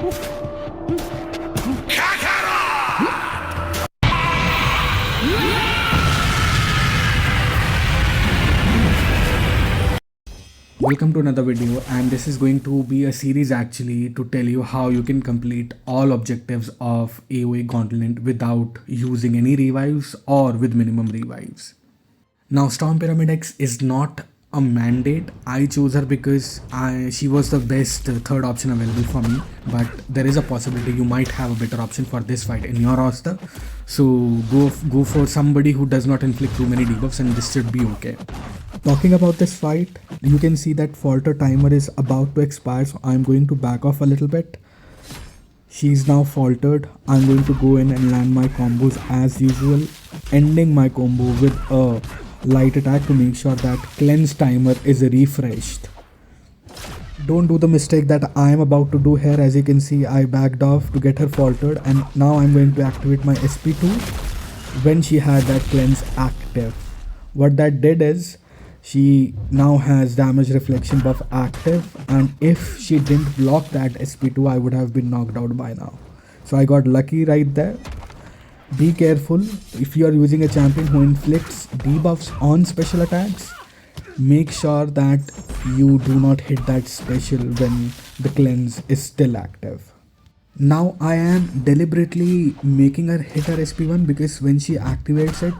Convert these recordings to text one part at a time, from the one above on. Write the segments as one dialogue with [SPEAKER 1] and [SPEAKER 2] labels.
[SPEAKER 1] Welcome to another video, and this is going to be a series actually to tell you how you can complete all objectives of AoE Gauntlet without using any revives or with minimum revives. Now Storm Pyramid X is not a mandate. I chose her because she was the best third option available for me, but there is a possibility you might have a better option for this fight in your roster. So go for somebody who does not inflict too many debuffs, and this should be okay. Talking about this fight, you can see that falter timer is about to expire, so I'm going to back off a little bit. She's now faltered. I'm going to go in and land my combos as usual, ending my combo with a light attack to make sure that cleanse timer is refreshed. Don't do the mistake that I am about to do here. As you can see, I backed off to get her faltered, and now I'm going to activate my SP2 when she had that cleanse active. What that did is, she now has damage reflection buff active, and if she didn't block that SP2, I would have been knocked out by now. So I got lucky right there. Be careful if you are using a champion who inflicts debuffs on special attacks. Make sure that you do not hit that special when the cleanse is still active. Now I am deliberately making her hit her SP1 because when she activates it,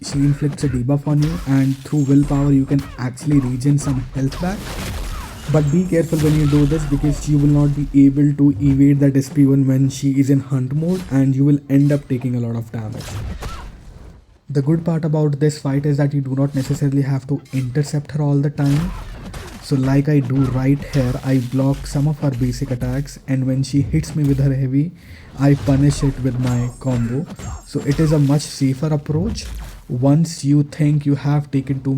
[SPEAKER 1] she inflicts a debuff on you, and through willpower you can actually regen some health back. But be careful when you do this because you will not be able to evade that SP1 when she is in hunt mode, and you will end up taking a lot of damage. The good part about this fight is that you do not necessarily have to intercept her all the time. So like I do right here, I block some of her basic attacks, and when she hits me with her heavy, I punish it with my combo. So it is a much safer approach. Once you think you have taken too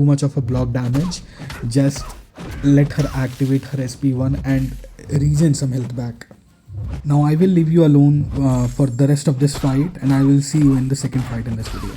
[SPEAKER 1] much of a block damage, just let her activate her SP1 and regen some health back. Now I will leave you alone for the rest of this fight, and I will see you in the second fight in this video.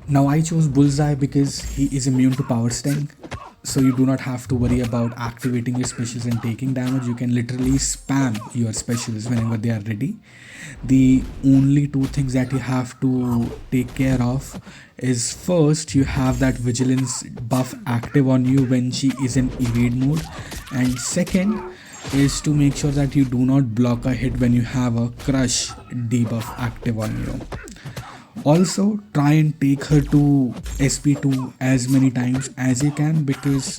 [SPEAKER 1] Now I chose Bullseye because he is immune to Power Sting, so you do not have to worry about activating your specials and taking damage. You can literally spam your specials whenever they are ready. The only two things that you have to take care of is, first, you have that vigilance buff active on you when she is in evade mode, and second is to make sure that you do not block a hit when you have a crush debuff active on you. Also, try and take her to SP2 as many times as you can, because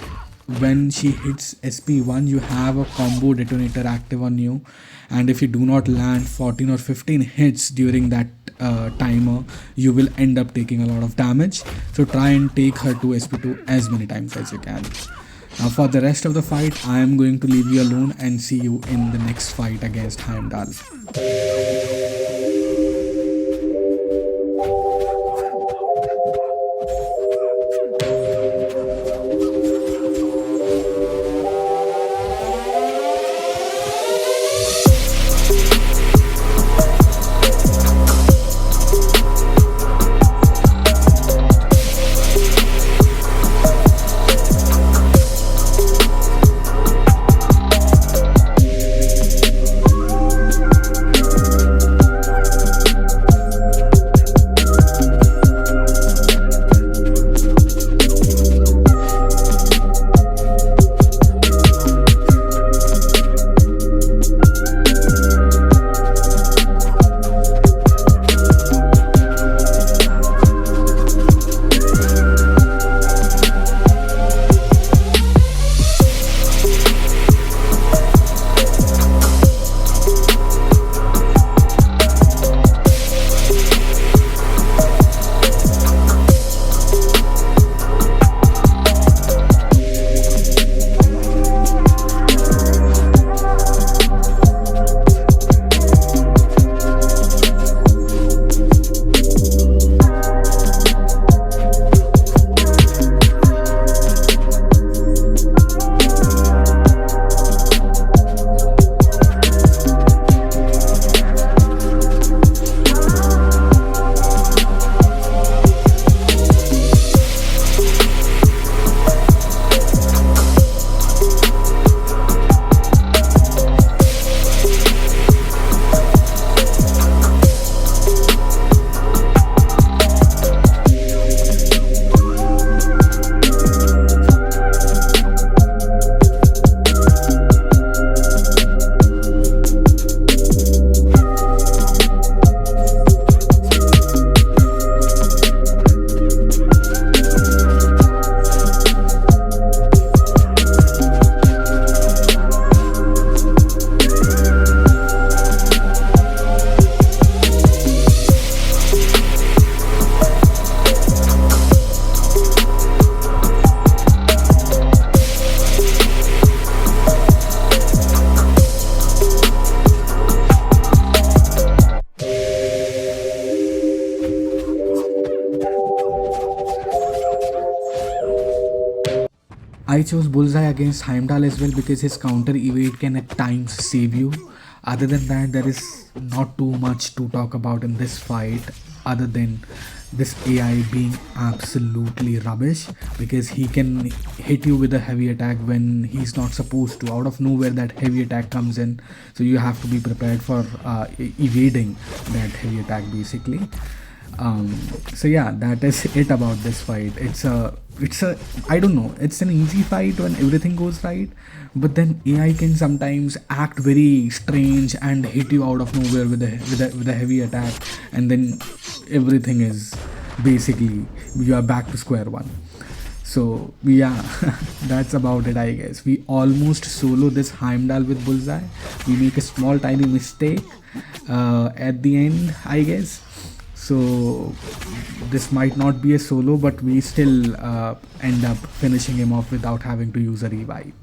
[SPEAKER 1] when she hits SP1 you have a combo detonator active on you, and if you do not land 14 or 15 hits during that timer, you will end up taking a lot of damage. So try and take her to SP2 as many times as you can. Now for the rest of the fight, I am going to leave you alone and see you in the next fight against Heimdall. I chose Bullseye against Heimdall as well because his counter evade can at times save you. Other than that, there is not too much to talk about in this fight other than this AI being absolutely rubbish because he can hit you with a heavy attack when he's not supposed to. Out of nowhere, that heavy attack comes in, so you have to be prepared for evading that heavy attack basically. So yeah, that is it about this fight. It's a I don't know, it's an easy fight when everything goes right, but then AI can sometimes act very strange and hit you out of nowhere with a heavy attack, and then everything is basically you are back to square one. So yeah, that's about it, I guess. We almost solo this Heimdall with Bullseye. We make a small tiny mistake at the end, I guess. So this might not be a solo, but we still end up finishing him off without having to use a revive.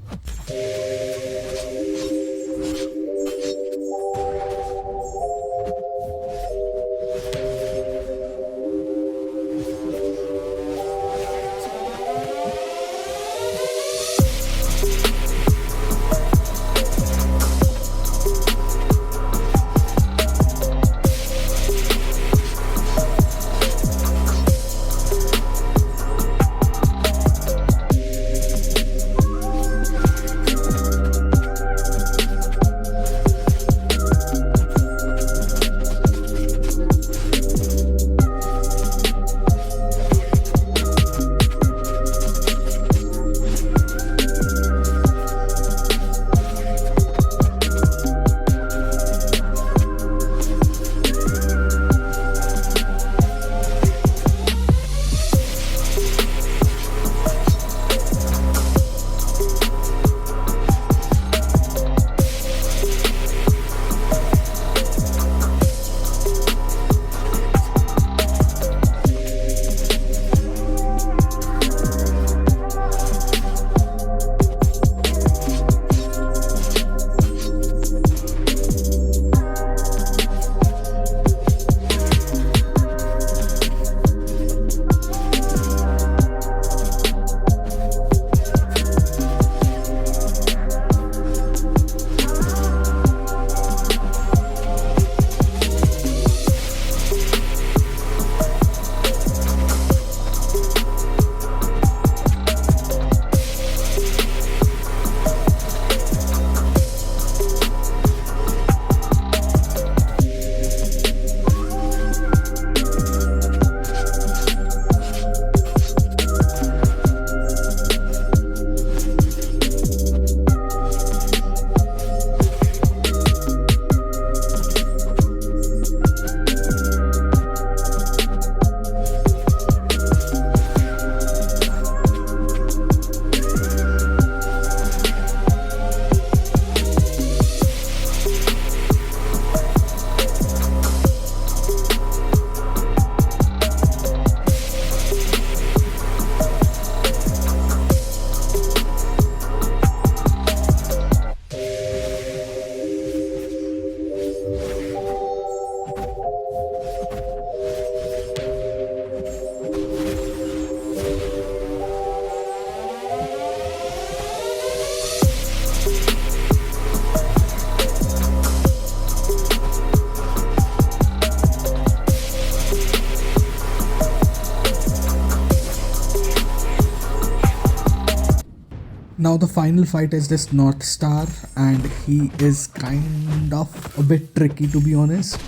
[SPEAKER 1] Now the final fight is this Northstar, and he is kind of a bit tricky, to be honest.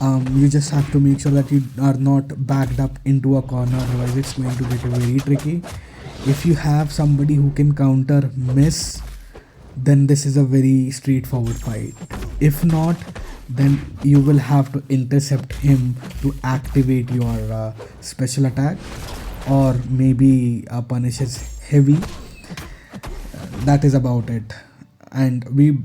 [SPEAKER 1] You just have to make sure that you are not backed up into a corner, otherwise it's going to get very tricky. If you have somebody who can counter miss, then this is a very straightforward fight. If not, then you will have to intercept him to activate your special attack, or maybe punish his heavy. That is about it. And we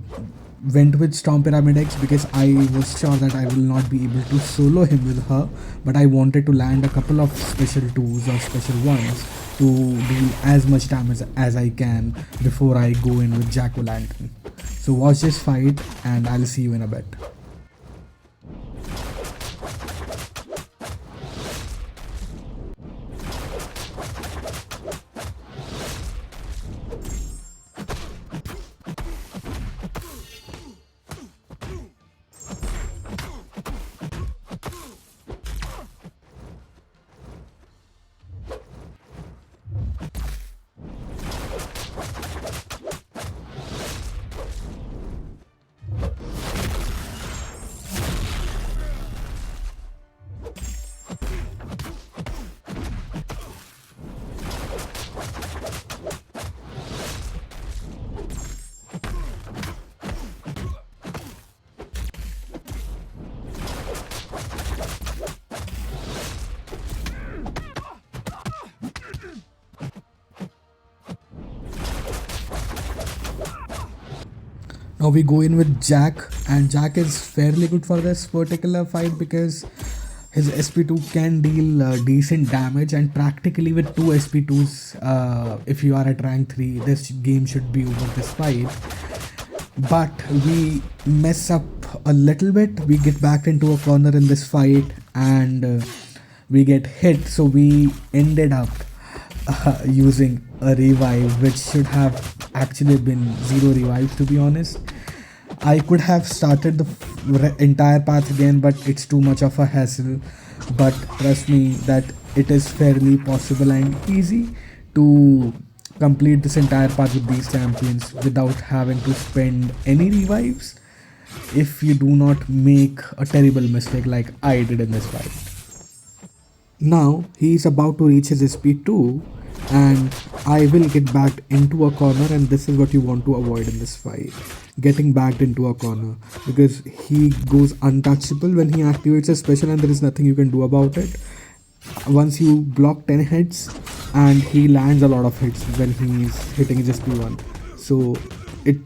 [SPEAKER 1] went with Storm Pyramid X because I was sure that I will not be able to solo him with her, but I wanted to land a couple of special 2s or special 1s to deal as much damage as I can before I go in with Jack-O-Lantern. So watch this fight and I'll see you in a bit. Now we go in with Jack, and Jack is fairly good for this particular fight because his SP2 can deal decent damage, and practically with 2 SP2s, if you are at rank 3, this game should be over this fight. But we mess up a little bit, we get backed into a corner in this fight, and we get hit, so we ended up using a revive, which should have actually been 0 revives, to be honest. I could have started the entire path again, but it's too much of a hassle. But trust me that it is fairly possible and easy to complete this entire path with these champions without having to spend any revives, if you do not make a terrible mistake like I did in this fight. Now he is about to reach his SP2, and I will get backed into a corner, and this is what you want to avoid in this fight, getting backed into a corner, because he goes untouchable when he activates his special and there is nothing you can do about it. Once you block 10 hits, and he lands a lot of hits when he is hitting his SP1, so it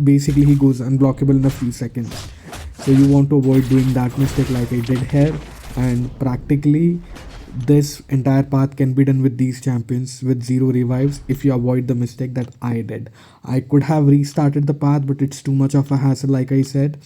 [SPEAKER 1] basically he goes unblockable in a few seconds. So you want to avoid doing that mistake like I did here, and practically this entire path can be done with these champions with 0 revives if you avoid the mistake that I did. I could have restarted the path, but it's too much of a hassle like I said.